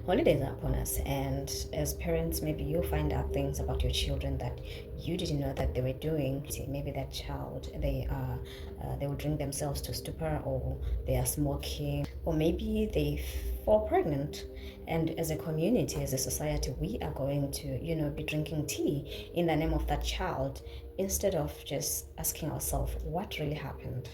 Holidays are upon us, and as parents, maybe you'll find out things about your children that you didn't know that they were doing. Maybe that child, they will drink themselves to stupor, or they are smoking, or maybe they fall pregnant. And as a community, as a society, we are going to, be drinking tea in the name of that child, instead of just asking ourselves what really happened.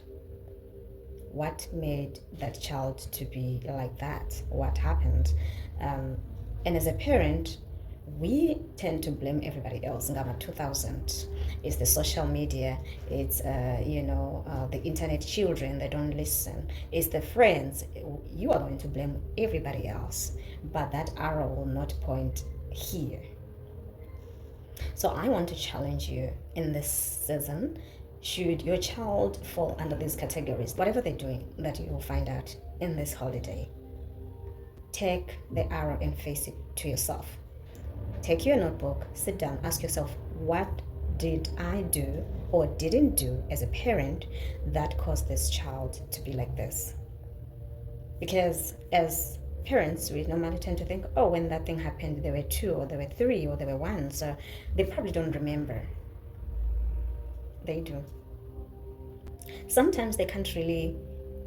What made that child to be like that? What happened? And as a parent, we tend to blame everybody else. Ngama 2000, it's the social media, it's the internet children that don't listen, it's the friends. You are going to blame everybody else, but that arrow will not point here. So I want to challenge you in this season. Should your child fall under these categories, whatever they're doing, that you will find out in this holiday, take the arrow and face it to yourself. Take your notebook, sit down, ask yourself, what did I do or didn't do as a parent that caused this child to be like this? Because as parents, we normally tend to think, oh, when that thing happened, they were 2 or they were 3 or they were 1, so they probably don't remember. They do. Sometimes they can't really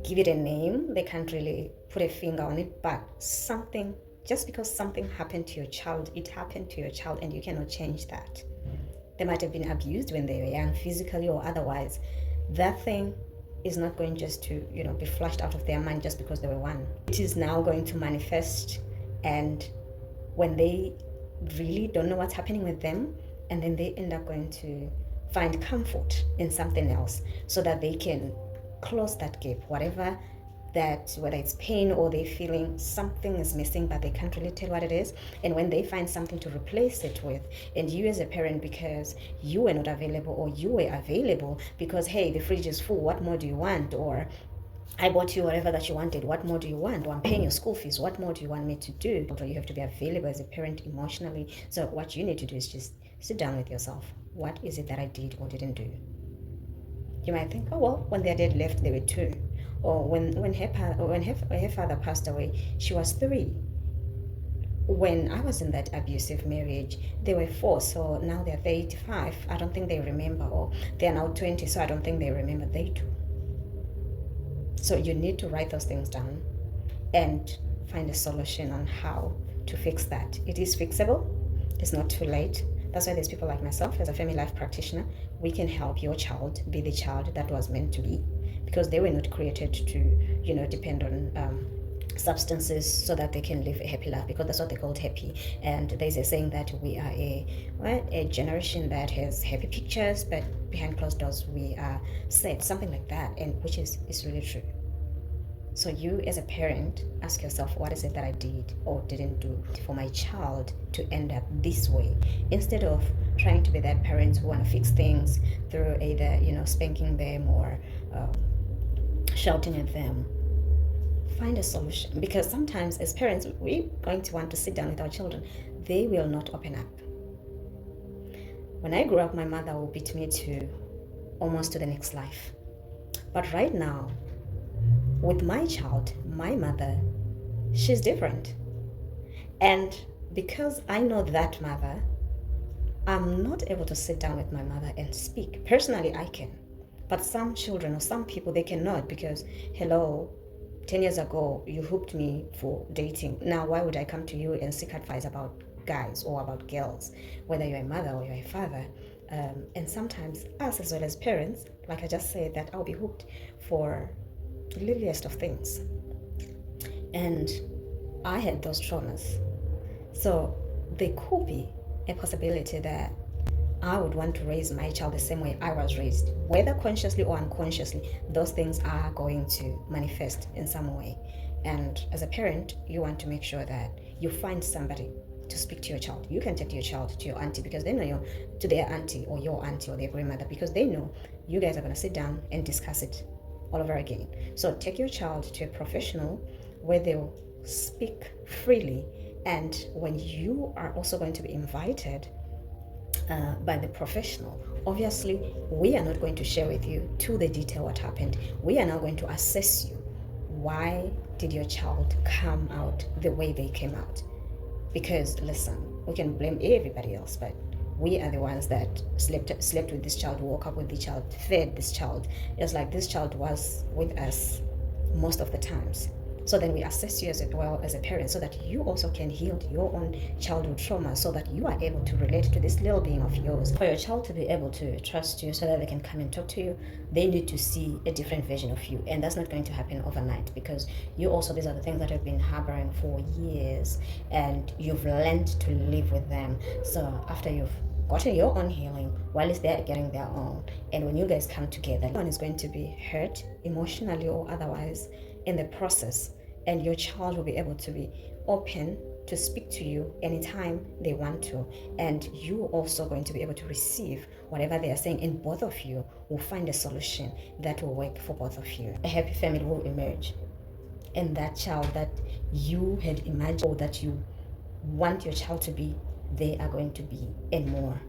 give it a name, they can't really put a finger on it, but something, just because something happened to your child, it happened to your child, and you cannot change that. They might have been abused when they were young, physically or otherwise. That thing is not going just to, be flushed out of their mind just because they were 1. It is now going to manifest, and when they really don't know what's happening with them, and then they end up going to find comfort in something else so that they can close that gap, whether it's pain or they're feeling something is missing, but they can't really tell what it is. And when they find something to replace it with, and you as a parent, because you were not available, or you were available because, hey, the fridge is full, what more do you want? Or I bought you whatever that you wanted, what more do you want? Or I'm paying your school fees, what more do you want me to do? You have to be available as a parent emotionally. So what you need to do is just sit down with yourself. What is it that I did or didn't do? You might think, oh, well, when their dad left, they were 2. Or when her father passed away, she was 3. When I was in that abusive marriage, they were 4, so now they're 35. I don't think they remember. Or they're now 20, so I don't think they remember. They do. So you need to write those things down and find a solution on how to fix that. It is fixable. It's not too late. That's why there's people like myself as a family life practitioner. We can help your child be the child that was meant to be, because they were not created to, depend on substances so that they can live a happy life, because that's what they called happy. And there's a saying that we are a generation that has happy pictures, but behind closed doors we are sad, something like that, and which is really true. So you as a parent, ask yourself, what is it that I did or didn't do for my child to end up this way? Instead of trying to be that parent who want to fix things through either, spanking them or shouting at them. Find a solution, because sometimes as parents, we're going to want to sit down with our children. They will not open up. When I grew up, my mother would beat me to almost to the next life. But right now, with my child, my mother, she's different. And because I know that mother, I'm not able to sit down with my mother and speak. Personally, I can. But some children or some people, they cannot, because, hello, 10 years ago, you hooked me for dating. Now, why would I come to you and seek advice about guys or about girls, whether you're a mother or you're a father? And sometimes us as well as parents, like I just said, that I'll be hooked for the littlest of things. And I had those traumas. So there could be a possibility that I would want to raise my child the same way I was raised. Whether consciously or unconsciously, those things are going to manifest in some way. And as a parent, you want to make sure that you find somebody to speak to your child. You can take your child to your auntie, because they know to their auntie or your auntie or their grandmother, because they know you guys are going to sit down and discuss it all over again. So take your child to a professional where they'll speak freely, and when you are also going to be invited by the professional, obviously we are not going to share with you to the detail what happened. We are now going to assess you. Why did your child come out the way they came out? Because listen, we can blame everybody else, but we are the ones that slept with this child, woke up with the child, fed this child. It's like this child was with us most of the times. So then we assess you as well as a parent, so that you also can heal your own childhood trauma, so that you are able to relate to this little being of yours. For your child to be able to trust you so that they can come and talk to you, they need to see a different version of you. And that's not going to happen overnight, because you also, these are the things that have been harboring for years, and you've learned to live with them. So after you've gotten your own healing, while they're getting their own, and when you guys come together, no one is going to be hurt emotionally or otherwise in the process, and your child will be able to be open to speak to you anytime they want to, and you also going to be able to receive whatever they are saying, and both of you will find a solution that will work for both of you. A happy family will emerge, and that child that you had imagined or that you want your child to be, they are going to be, and more.